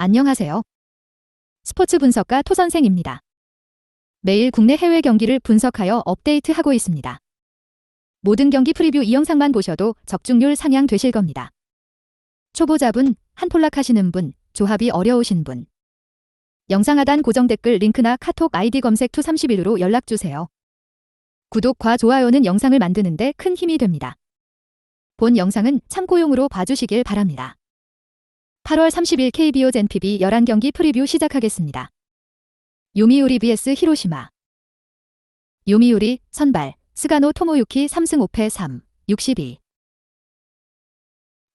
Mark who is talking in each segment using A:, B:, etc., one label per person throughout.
A: 안녕하세요. 스포츠 분석가 토선생입니다. 매일 국내 해외 경기를 분석하여 업데이트하고 있습니다. 모든 경기 프리뷰 이 영상만 보셔도 적중률 상향 되실 겁니다. 초보자분, 한폴락 하시는 분, 조합이 어려우신 분. 영상 하단 고정 댓글 링크나 카톡 아이디 검색 투31으로 연락주세요. 구독과 좋아요는 영상을 만드는데 큰 힘이 됩니다. 본 영상은 참고용으로 봐주시길 바랍니다. 8월 30일 KBO 젠PB 11경기 프리뷰 시작하겠습니다. 요미우리 vs 히로시마. 요미우리 선발 스가노 토모유키 3승 5패 3, 62.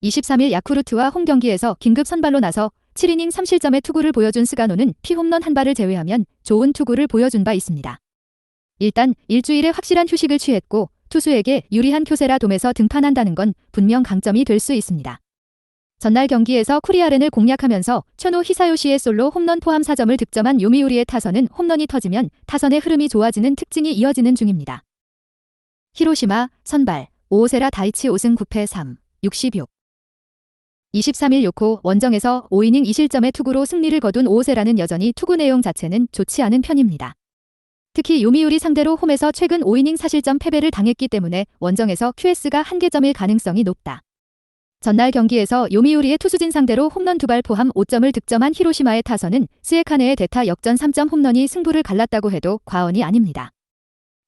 A: 23일 야쿠르트와 홈경기에서 긴급 선발로 나서 7이닝 3실점의 투구를 보여준 스가노는 피홈런 한 발을 제외하면 좋은 투구를 보여준 바 있습니다. 일단 일주일에 확실한 휴식을 취했고 투수에게 유리한 쿄세라 돔에서 등판한다는 건 분명 강점이 될 수 있습니다. 전날 경기에서 쿠리아렌을 공략하면서 쿄노 히사요시의 솔로 홈런 포함 4점을 득점한 요미우리의 타선은 홈런이 터지면 타선의 흐름이 좋아지는 특징이 이어지는 중입니다. 히로시마 선발 오오세라 다이치 5승 9패 3, 66. 23일 요코 원정에서 5이닝 2실점의 투구로 승리를 거둔 오오세라는 여전히 투구 내용 자체는 좋지 않은 편입니다. 특히 요미우리 상대로 홈에서 최근 5이닝 4실점 패배를 당했기 때문에 원정에서 QS가 한계점일 가능성이 높다. 전날 경기에서 요미우리의 투수진 상대로 홈런 2발 포함 5점을 득점한 히로시마의 타선은 스에카네의 대타 역전 3점 홈런이 승부를 갈랐다고 해도 과언이 아닙니다.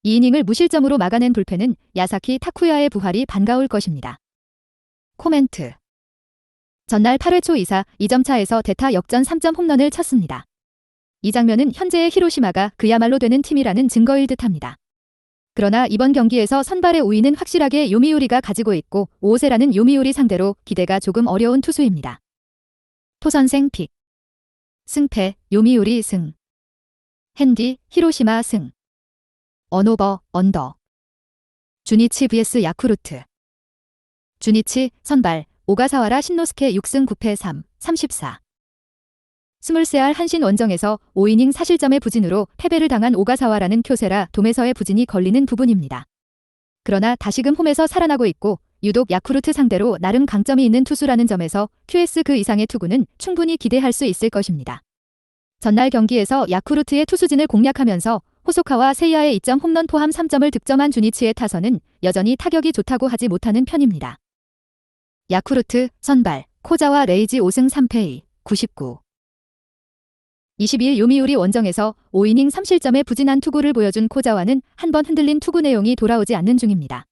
A: 2이닝을 무실점으로 막아낸 불펜은 야사키 타쿠야의 부활이 반가울 것입니다. 코멘트. 전날 8회 초 2사 2점 차에서 대타 역전 3점 홈런을 쳤습니다. 이 장면은 현재의 히로시마가 그야말로 되는 팀이라는 증거일 듯합니다. 그러나 이번 경기에서 선발의 우위는 확실하게 요미우리가 가지고 있고 오오세라는 요미우리 상대로 기대가 조금 어려운 투수입니다. 토선생 픽. 승패 요미우리 승. 핸디 히로시마 승. 언오버 언더. 주니치 vs 야쿠르트. 주니치 선발 오가사와라 신노스케 6승 9패 3, 34. 23알 한신 원정에서 5이닝 4실점의 부진으로 패배를 당한 오가사와라는 쿄세라 돔에서의 부진이 걸리는 부분입니다. 그러나 다시금 홈에서 살아나고 있고 유독 야쿠르트 상대로 나름 강점이 있는 투수라는 점에서 QS 그 이상의 투구는 충분히 기대할 수 있을 것입니다. 전날 경기에서 야쿠르트의 투수진을 공략하면서 호소카와 세이아의 2점 홈런 포함 3점을 득점한 주니치의 타선은 여전히 타격이 좋다고 하지 못하는 편입니다. 야쿠르트 선발 코자와 레이지 5승 3패 2, 99. 22일 요미우리 원정에서 5이닝 3실점의 부진한 투구를 보여준 코자와는 한 번 흔들린 투구 내용이 돌아오지 않는 중입니다.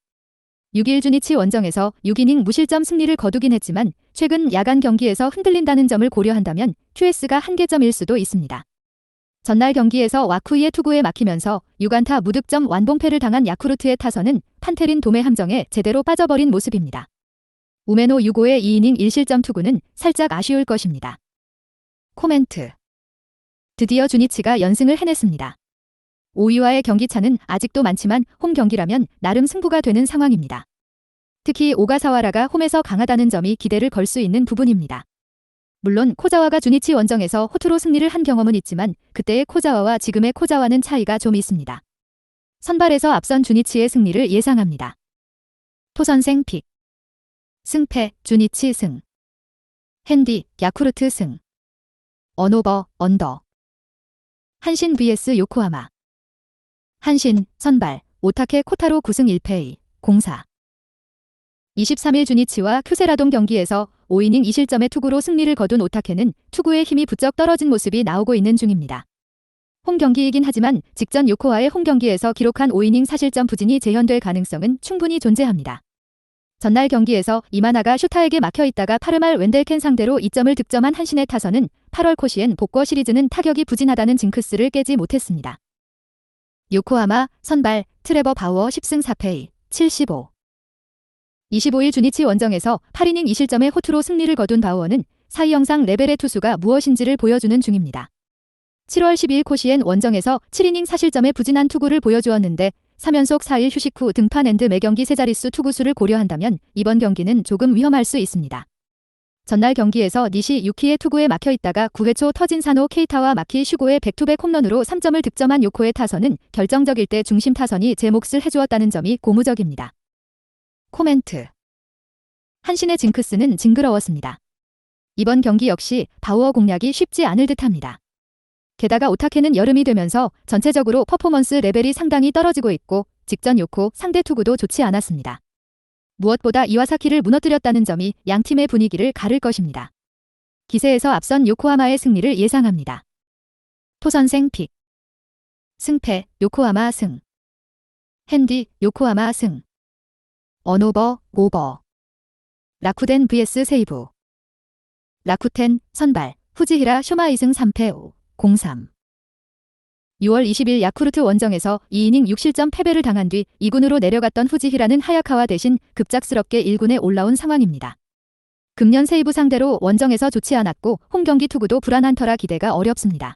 A: 6일 주니치 원정에서 6이닝 무실점 승리를 거두긴 했지만 최근 야간 경기에서 흔들린다는 점을 고려한다면 QS가 한계점일 수도 있습니다. 전날 경기에서 와쿠이의 투구에 막히면서 6안타 무득점 완봉패를 당한 야쿠르트의 타선은 판테린 돔의 함정에 제대로 빠져버린 모습입니다. 우메노 6호의 2이닝 1실점 투구는 살짝 아쉬울 것입니다. 코멘트. 드디어 주니치가 연승을 해냈습니다. 5위와의 경기차는 아직도 많지만 홈 경기라면 나름 승부가 되는 상황입니다. 특히 오가사와라가 홈에서 강하다는 점이 기대를 걸 수 있는 부분입니다. 물론 코자와가 주니치 원정에서 호투로 승리를 한 경험은 있지만 그때의 코자와와 지금의 코자와는 차이가 좀 있습니다. 선발에서 앞선 주니치의 승리를 예상합니다. 토선생 픽. 승패 주니치 승. 핸디 야쿠르트 승. 언오버 언더. 한신 vs 요코하마. 한신 선발 오타케 코타로 9승 1패 2, 04. 23일 주니치와 큐세라돔 경기에서 5이닝 2실점의 투구로 승리를 거둔 오타케는 투구의 힘이 부쩍 떨어진 모습이 나오고 있는 중입니다. 홈 경기이긴 하지만 직전 요코와의 홈 경기에서 기록한 5이닝 4실점 부진이 재현될 가능성은 충분히 존재합니다. 전날 경기에서 이마나가 슈타에게 막혀있다가 파르말 웬델켄 상대로 2점을 득점한 한신의 타선은 8월 코시엔 복거 시리즈는 타격이 부진하다는 징크스를 깨지 못했습니다. 요코하마 선발 트레버 바우어 10승 4패 2, 75. 25일 주니치 원정에서 8이닝 2실점의 호투로 승리를 거둔 바우어는 사이 영상 레벨의 투수가 무엇인지를 보여주는 중입니다. 7월 12일 코시엔 원정에서 7이닝 4실점의 부진한 투구를 보여주었는데 3연속 4일 휴식 후 등판 앤드 매경기 세자릿수 투구수를 고려한다면 이번 경기는 조금 위험할 수 있습니다. 전날 경기에서 니시 유키의 투구에 막혀있다가 9회 초 터진 사노 케이타와 마키 슈고의 백투백 홈런으로 3점을 득점한 요코의 타선은 결정적일 때 중심 타선이 제 몫을 해주었다는 점이 고무적입니다. 코멘트. 한신의 징크스는 징그러웠습니다. 이번 경기 역시 바우어 공략이 쉽지 않을 듯합니다. 게다가 오타케는 여름이 되면서 전체적으로 퍼포먼스 레벨이 상당히 떨어지고 있고 직전 요코 상대 투구도 좋지 않았습니다. 무엇보다 이와사키를 무너뜨렸다는 점이 양팀의 분위기를 가를 것입니다. 기세에서 앞선 요코하마의 승리를 예상합니다. 토선생 픽. 승패 요코하마 승. 핸디 요코하마 승. 언오버 오버. 라쿠덴 vs 세이부. 라쿠텐 선발 후지히라 쇼마 2승 3패 5, 0-3. 6월 20일 야쿠르트 원정에서 2이닝 6실점 패배를 당한 뒤 2군으로 내려갔던 후지히라는 하야카와 대신 급작스럽게 1군에 올라온 상황입니다. 금년 세이부 상대로 원정에서 좋지 않았고 홈경기 투구도 불안한 터라 기대가 어렵습니다.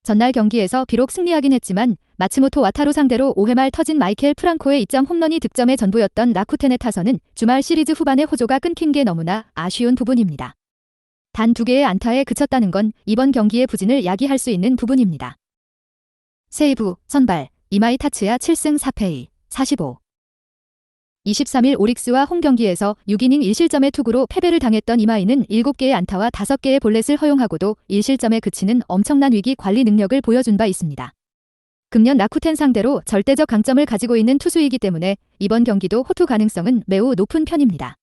A: 전날 경기에서 비록 승리하긴 했지만 마츠모토 와타루 상대로 5회 말 터진 마이켈 프랑코의 2점 홈런이 득점의 전부였던 라쿠텐의 타선은 주말 시리즈 후반에 호조가 끊긴 게 너무나 아쉬운 부분입니다. 단 2개의 안타에 그쳤다는 건 이번 경기의 부진을 야기할 수 있는 부분입니다. 세이부 선발 이마이 타츠야 7승 4패 45. 23일 오릭스와 홈경기에서 6이닝 1실점의 투구로 패배를 당했던 이마이는 7개의 안타와 5개의 볼넷을 허용하고도 1실점에 그치는 엄청난 위기 관리 능력을 보여준 바 있습니다. 금년 라쿠텐 상대로 절대적 강점을 가지고 있는 투수이기 때문에 이번 경기도 호투 가능성은 매우 높은 편입니다.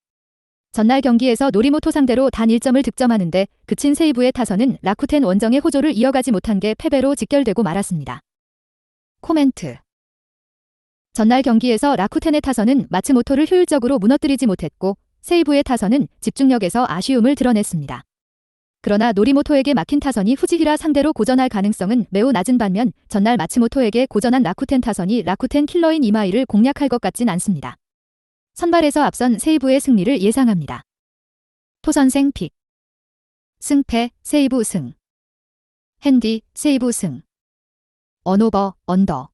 A: 전날 경기에서 노리모토 상대로 단 1점을 득점하는데 그친 세이부의 타선은 라쿠텐 원정의 호조를 이어가지 못한 게 패배로 직결되고 말았습니다. 코멘트. 전날 경기에서 라쿠텐의 타선은 마츠모토를 효율적으로 무너뜨리지 못했고 세이부의 타선은 집중력에서 아쉬움을 드러냈습니다. 그러나 노리모토에게 막힌 타선이 후지히라 상대로 고전할 가능성은 매우 낮은 반면 전날 마츠모토에게 고전한 라쿠텐 타선이 라쿠텐 킬러인 이마이를 공략할 것 같진 않습니다. 선발에서 앞선 세이부의 승리를 예상합니다. 토선생 픽. 승패 세이부 승. 핸디 세이부 승. 언오버 언더.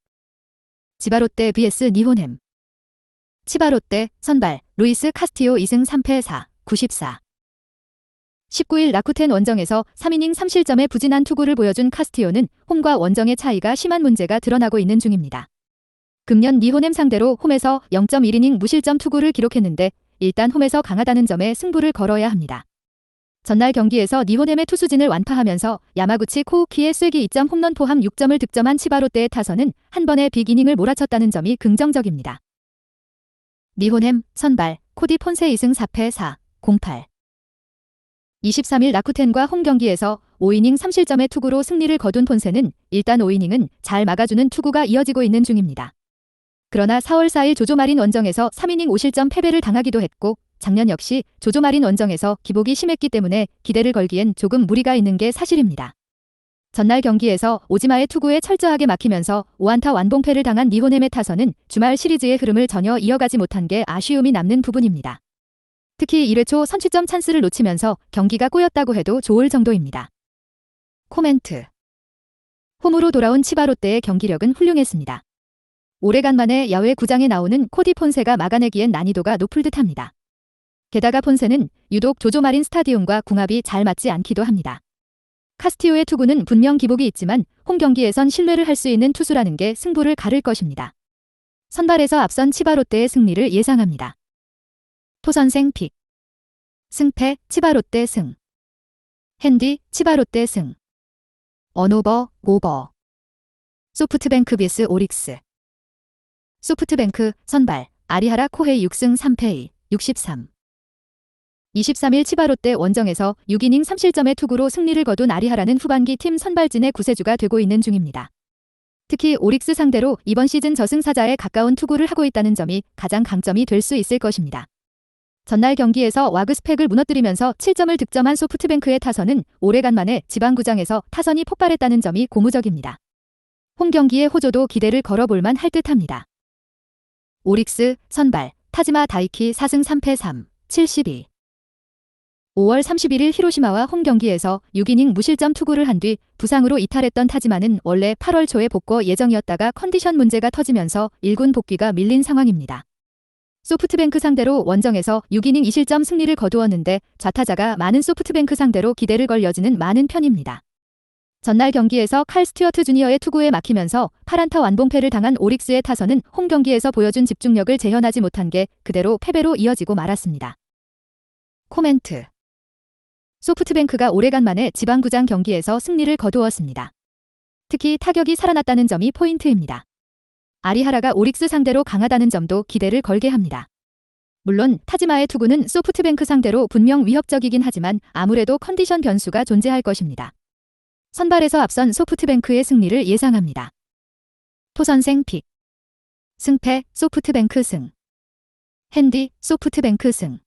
A: 지바롯데 vs 니혼햄. 치바롯데 선발 루이스 카스티오 2승 3패 4, 94. 19일 라쿠텐 원정에서 3이닝 3실점의 부진한 투구를 보여준 카스티오는 홈과 원정의 차이가 심한 문제가 드러나고 있는 중입니다. 금년 니혼햄 상대로 홈에서 0.1이닝 무실점 투구를 기록했는데 일단 홈에서 강하다는 점에 승부를 걸어야 합니다. 전날 경기에서 니혼햄의 투수진을 완파하면서 야마구치 코우키의 쐐기 2점 홈런 포함 6점을 득점한 치바롯데의 타선은 한 번에 빅이닝을 몰아쳤다는 점이 긍정적입니다. 니혼햄 선발 코디 폰세 2승 4패 4, 08. 23일 라쿠텐과 홈경기에서 5이닝 3실점의 투구로 승리를 거둔 폰세는 일단 5이닝은 잘 막아주는 투구가 이어지고 있는 중입니다. 그러나 4월 4일 조조마린 원정에서 3이닝 5실점 패배를 당하기도 했고 작년 역시 조조마린 원정에서 기복이 심했기 때문에 기대를 걸기엔 조금 무리가 있는 게 사실입니다. 전날 경기에서 오지마의 투구에 철저하게 막히면서 5안타 완봉패를 당한 니혼햄의 타선은 주말 시리즈의 흐름을 전혀 이어가지 못한 게 아쉬움이 남는 부분입니다. 특히 1회 초 선취점 찬스를 놓치면서 경기가 꼬였다고 해도 좋을 정도입니다. 코멘트. 홈으로 돌아온 치바롯데의 경기력은 훌륭했습니다. 오래간만에 야외 구장에 나오는 코디 폰세가 막아내기엔 난이도가 높을 듯합니다. 게다가 폰세는 유독 조조마린 스타디움과 궁합이 잘 맞지 않기도 합니다. 카스티오의 투구는 분명 기복이 있지만 홈 경기에선 신뢰를 할 수 있는 투수라는 게 승부를 가를 것입니다. 선발에서 앞선 치바롯데의 승리를 예상합니다. 토선생 픽. 승패 치바롯데 승. 핸디 치바롯데 승. 언오버 오버. 소프트뱅크 vs 오릭스. 소프트뱅크 선발 아리하라 코헤이 6승 3패 63. 23일 치바롯데 원정에서 6이닝 3실점의 투구로 승리를 거둔 아리하라는 후반기 팀 선발진의 구세주가 되고 있는 중입니다. 특히 오릭스 상대로 이번 시즌 저승사자에 가까운 투구를 하고 있다는 점이 가장 강점이 될 수 있을 것입니다. 전날 경기에서 와그스펙을 무너뜨리면서 7점을 득점한 소프트뱅크의 타선은 오래간만에 지방구장에서 타선이 폭발했다는 점이 고무적입니다. 홈 경기의 호조도 기대를 걸어볼만 할 듯합니다. 오릭스 선발 타지마 다이키 4승 3패 3, 72. 5월 31일 히로시마와 홈 경기에서 6이닝 무실점 투구를 한 뒤 부상으로 이탈했던 타지마는 원래 8월 초에 복귀 예정이었다가 컨디션 문제가 터지면서 1군 복귀가 밀린 상황입니다. 소프트뱅크 상대로 원정에서 6이닝 2실점 승리를 거두었는데 좌타자가 많은 소프트뱅크 상대로 기대를 걸 여지는 많은 편입니다. 전날 경기에서 칼 스튜어트 주니어의 투구에 막히면서 8안타 완봉패를 당한 오릭스의 타선은 홈 경기에서 보여준 집중력을 재현하지 못한 게 그대로 패배로 이어지고 말았습니다. 코멘트. 소프트뱅크가 오래간만에 지방구장 경기에서 승리를 거두었습니다. 특히 타격이 살아났다는 점이 포인트입니다. 아리하라가 오릭스 상대로 강하다는 점도 기대를 걸게 합니다. 물론 타지마의 투구는 소프트뱅크 상대로 분명 위협적이긴 하지만 아무래도 컨디션 변수가 존재할 것입니다. 선발에서 앞선 소프트뱅크의 승리를 예상합니다. 토선생 픽. 승패 소프트뱅크 승. 핸디 소프트뱅크 승.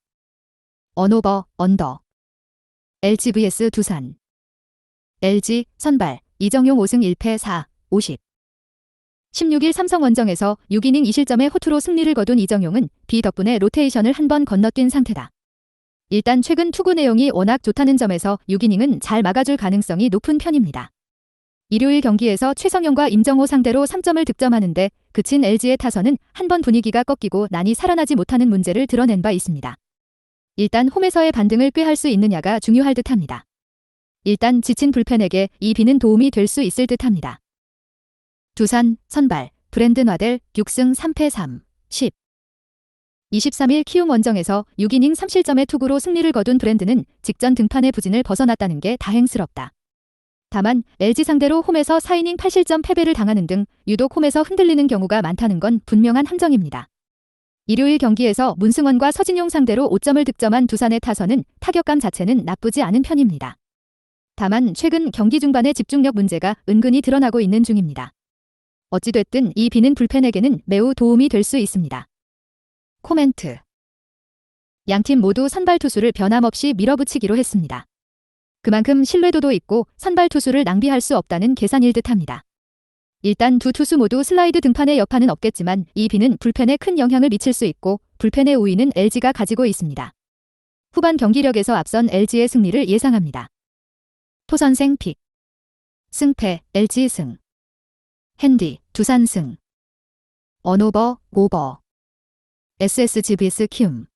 A: 언오버 언더. LG vs 두산. LG 선발 이정용 5승 1패 4, 50. 16일 삼성원정에서 6이닝 2실점의 호투로 승리를 거둔 이정용은 비 덕분에 로테이션을 한 번 건너뛴 상태다. 일단 최근 투구 내용이 워낙 좋다는 점에서 6이닝은 잘 막아줄 가능성이 높은 편입니다. 일요일 경기에서 최성용과 임정호 상대로 3점을 득점하는데 그친 LG의 타선은 한 번 분위기가 꺾이고 난이 살아나지 못하는 문제를 드러낸 바 있습니다. 일단 홈에서의 반등을 꾀할 수 있느냐가 중요할 듯합니다. 일단 지친 불펜에게 이 비는 도움이 될 수 있을 듯합니다. 두산 선발 브랜든 와델 6승 3패 3, 10. 23일 키움 원정에서 6이닝 3실점의 투구로 승리를 거둔 브랜든은 직전 등판의 부진을 벗어났다는 게 다행스럽다. 다만 LG 상대로 홈에서 4이닝 8실점 패배를 당하는 등 유독 홈에서 흔들리는 경우가 많다는 건 분명한 함정입니다. 일요일 경기에서 문승원과 서진용 상대로 5점을 득점한 두산의 타선은 타격감 자체는 나쁘지 않은 편입니다. 다만 최근 경기 중반의 집중력 문제가 은근히 드러나고 있는 중입니다. 어찌됐든 이 비는 불펜에게는 매우 도움이 될 수 있습니다. 코멘트. 양팀 모두 선발 투수를 변함없이 밀어붙이기로 했습니다. 그만큼 신뢰도도 있고 선발 투수를 낭비할 수 없다는 계산일 듯합니다. 일단 두 투수 모두 슬라이드 등판의 여파는 없겠지만 이 비는 불펜에 큰 영향을 미칠 수 있고 불펜의 우위는 LG가 가지고 있습니다. 후반 경기력에서 앞선 LG의 승리를 예상합니다. 토선생 픽. 승패 LG 승. 핸디 두산 승. 언오버 오버. SSG vs 키움.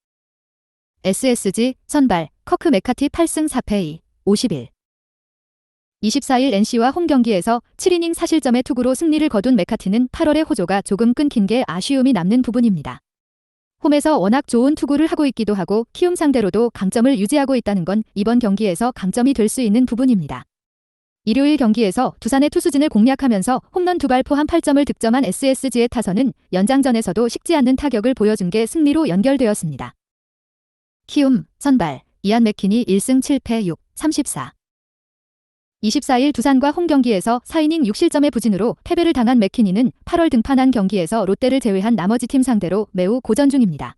A: SSG 선발 커크 메카티 8승 4패 2, 51. 24일 NC와 홈 경기에서 7이닝 4실점의 투구로 승리를 거둔 메카티는 8월의 호조가 조금 끊긴 게 아쉬움이 남는 부분입니다. 홈에서 워낙 좋은 투구를 하고 있기도 하고 키움 상대로도 강점을 유지하고 있다는 건 이번 경기에서 강점이 될 수 있는 부분입니다. 일요일 경기에서 두산의 투수진을 공략하면서 홈런 2발 포함 8점을 득점한 SSG의 타선은 연장전에서도 식지 않는 타격을 보여준 게 승리로 연결되었습니다. 키움 선발 이안 맥키니 1승 7패 6, 34. 24일 두산과 홈 경기에서 4이닝 6실점의 부진으로 패배를 당한 맥키니는 8월 등판한 경기에서 롯데를 제외한 나머지 팀 상대로 매우 고전 중입니다.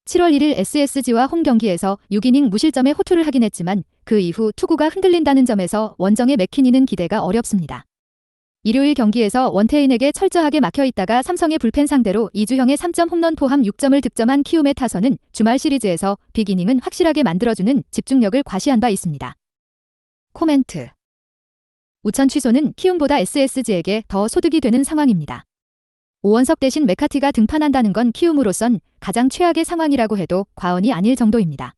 A: 7월 1일 SSG와 홈 경기에서 6이닝 무실점의 호투를 하긴 했지만 그 이후 투구가 흔들린다는 점에서 원정의 맥키니는 기대가 어렵습니다. 일요일 경기에서 원태인에게 철저하게 막혀있다가 삼성의 불펜 상대로 이주형의 3점 홈런 포함 6점을 득점한 키움의 타선은 주말 시리즈에서 빅이닝은 확실하게 만들어주는 집중력을 과시한 바 있습니다. 코멘트. 우천 취소는 키움보다 SSG에게 더 소득이 되는 상황입니다. 오원석 대신 메카티가 등판한다는 건 키움으로선 가장 최악의 상황이라고 해도 과언이 아닐 정도입니다.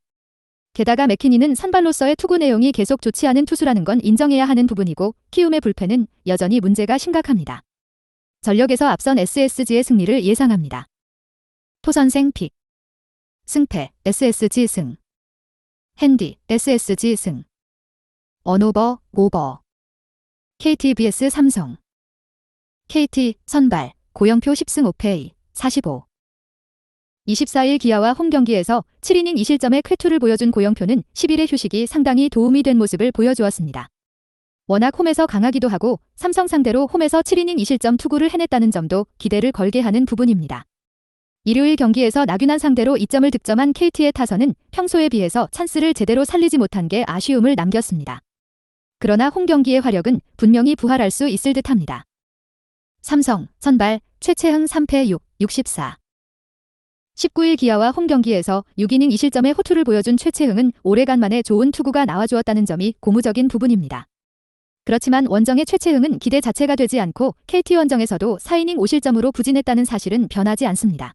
A: 게다가 맥키니는 선발로서의 투구 내용이 계속 좋지 않은 투수라는 건 인정해야 하는 부분이고 키움의 불펜은 여전히 문제가 심각합니다. 전력에서 앞선 SSG의 승리를 예상합니다. 토선생 픽. 승패 SSG 승. 핸디 SSG 승. 언오버 오버. KT vs 삼성. KT 선발 고영표 10승 5패 2, 45. 24일 기아와 홈 경기에서 7이닝 2실점의 쾌투를 보여준 고영표는 10일의 휴식이 상당히 도움이 된 모습을 보여주었습니다. 워낙 홈에서 강하기도 하고 삼성 상대로 홈에서 7이닝 2실점 투구를 해냈다는 점도 기대를 걸게 하는 부분입니다. 일요일 경기에서 나균환 상대로 2점을 득점한 KT의 타선은 평소에 비해서 찬스를 제대로 살리지 못한 게 아쉬움을 남겼습니다. 그러나 홈 경기의 화력은 분명히 부활할 수 있을 듯합니다. 삼성 선발 최채흥 3패 6, 64. 19일 기아와 홈 경기에서 6이닝 2실점의 호투를 보여준 최채흥은 오래간만에 좋은 투구가 나와주었다는 점이 고무적인 부분입니다. 그렇지만 원정의 최채흥은 기대 자체가 되지 않고 KT 원정에서도 4이닝 5실점으로 부진했다는 사실은 변하지 않습니다.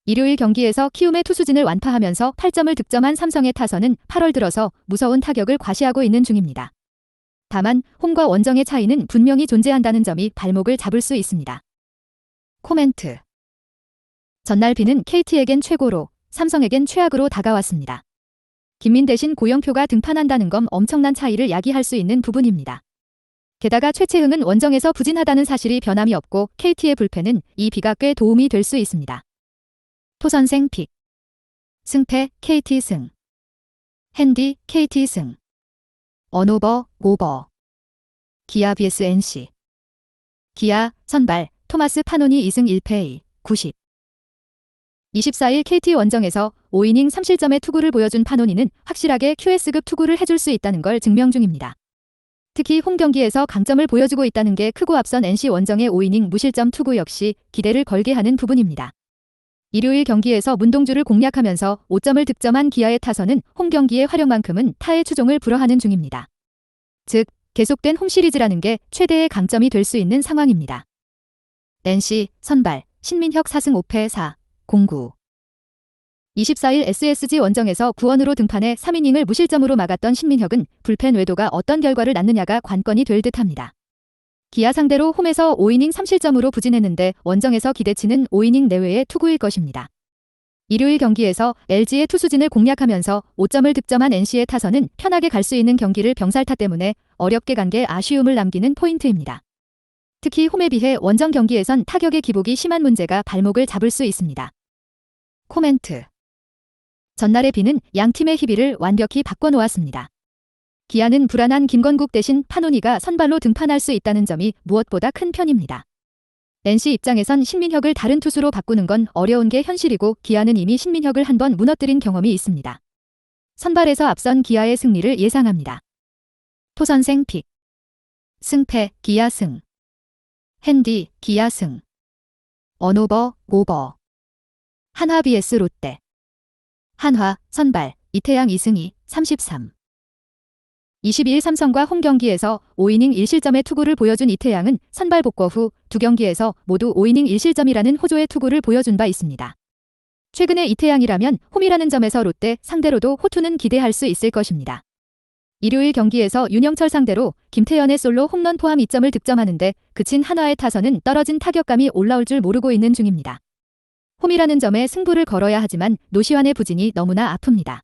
A: 일요일 경기에서 키움의 투수진을 완파하면서 8점을 득점한 삼성의 타선은 8월 들어서 무서운 타격을 과시하고 있는 중입니다. 다만 홈과 원정의 차이는 분명히 존재한다는 점이 발목을 잡을 수 있습니다. 코멘트. 전날 비는 KT에겐 최고로, 삼성에겐 최악으로 다가왔습니다. 김민 대신 고영표가 등판한다는 건 엄청난 차이를 야기할 수 있는 부분입니다. 게다가 최채흥은 원정에서 부진하다는 사실이 변함이 없고 KT의 불펜은 이 비가 꽤 도움이 될 수 있습니다. 토선생 픽. 승패 KT 승. 핸디 KT 승. 언오버 오버. 기아 vs NC. 기아 선발 토마스 파노니 2승 1패 90. 24일 KT 원정에서 5이닝 3실점의 투구를 보여준 파노니는 확실하게 QS급 투구를 해줄 수 있다는 걸 증명 중입니다. 특히 홈 경기에서 강점을 보여주고 있다는 게 크고 앞선 NC 원정의 5이닝 무실점 투구 역시 기대를 걸게 하는 부분입니다. 일요일 경기에서 문동주를 공략하면서 5점을 득점한 기아의 타선은 홈 경기의 활용만큼은 타의 추종을 불허하는 중입니다. 즉, 계속된 홈 시리즈라는 게 최대의 강점이 될 수 있는 상황입니다. NC 선발 신민혁 4승 5패 4, 09. 24일 SSG 원정에서 구원으로 등판해 3이닝을 무실점으로 막았던 신민혁은 불펜 외도가 어떤 결과를 낳느냐가 관건이 될 듯합니다. 기아 상대로 홈에서 5이닝 3실점으로 부진했는데 원정에서 기대치는 5이닝 내외의 투구일 것입니다. 일요일 경기에서 LG의 투수진을 공략하면서 5점을 득점한 NC의 타선은 편하게 갈 수 있는 경기를 병살타 때문에 어렵게 간 게 아쉬움을 남기는 포인트입니다. 특히 홈에 비해 원정 경기에선 타격의 기복이 심한 문제가 발목을 잡을 수 있습니다. 코멘트. 전날의 비는 양 팀의 희비를 완벽히 바꿔놓았습니다. 기아는 불안한 김건국 대신 파노니가 선발로 등판할 수 있다는 점이 무엇보다 큰 편입니다. NC 입장에선 신민혁을 다른 투수로 바꾸는 건 어려운 게 현실이고 기아는 이미 신민혁을 한번 무너뜨린 경험이 있습니다. 선발에서 앞선 기아의 승리를 예상합니다. 토선생 픽. 승패 기아 승. 핸디 기아 승. 언오버 오버. 한화 vs 롯데. 한화 선발 이태양 2승 2, 33. 22일 삼성과 홈 경기에서 5이닝 1실점의 투구를 보여준 이태양은 선발 복귀 후 두 경기에서 모두 5이닝 1실점이라는 호조의 투구를 보여준 바 있습니다. 최근에 이태양이라면 홈이라는 점에서 롯데 상대로도 호투는 기대할 수 있을 것입니다. 일요일 경기에서 윤영철 상대로 김태현의 솔로 홈런 포함 2점을 득점하는데 그친 한화의 타선은 떨어진 타격감이 올라올 줄 모르고 있는 중입니다. 홈이라는 점에 승부를 걸어야 하지만 노시환의 부진이 너무나 아픕니다.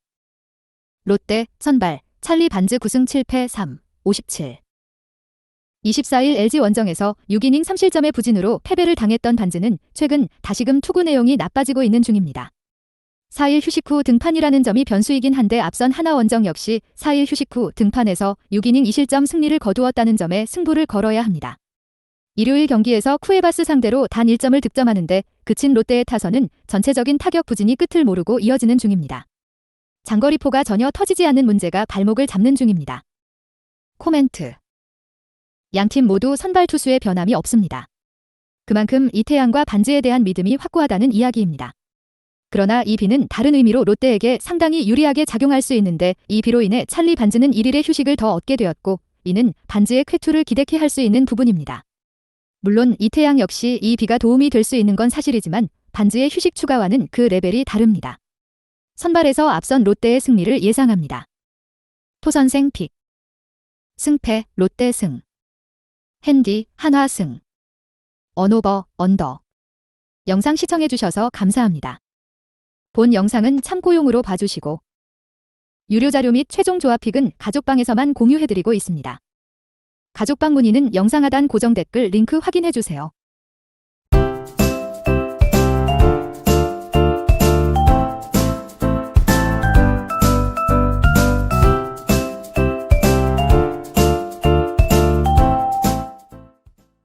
A: 롯데 선발 찰리 반즈 9승 7패 3, 57. 24일 LG 원정에서 6이닝 3실점의 부진으로 패배를 당했던 반즈는 최근 다시금 투구 내용이 나빠지고 있는 중입니다. 4일 휴식 후 등판이라는 점이 변수이긴 한데 앞선 하나 원정 역시 4일 휴식 후 등판에서 6이닝 2실점 승리를 거두었다는 점에 승부를 걸어야 합니다. 일요일 경기에서 쿠에바스 상대로 단 1점을 득점하는데 그친 롯데의 타선은 전체적인 타격 부진이 끝을 모르고 이어지는 중입니다. 장거리포가 전혀 터지지 않는 문제가 발목을 잡는 중입니다. 코멘트. 양팀 모두 선발 투수의 변함이 없습니다. 그만큼 이태양과 반즈에 대한 믿음이 확고하다는 이야기입니다. 그러나 이 비는 다른 의미로 롯데에게 상당히 유리하게 작용할 수 있는데 이 비로 인해 찰리 반즈는 1일의 휴식을 더 얻게 되었고 이는 반즈의 쾌투를 기대케 할 수 있는 부분입니다. 물론 이태양 역시 이 비가 도움이 될 수 있는 건 사실이지만 반즈의 휴식 추가와는 그 레벨이 다릅니다. 선발에서 앞선 롯데의 승리를 예상합니다. 토선생 픽. 승패 롯데 승. 핸디 한화 승. 언오버 언더. 영상 시청해주셔서 감사합니다. 본 영상은 참고용으로 봐주시고 유료 자료 및 최종 조합픽은 가족방에서만 공유해드리고 있습니다. 가족방 문의는 영상 하단 고정 댓글 링크 확인해주세요.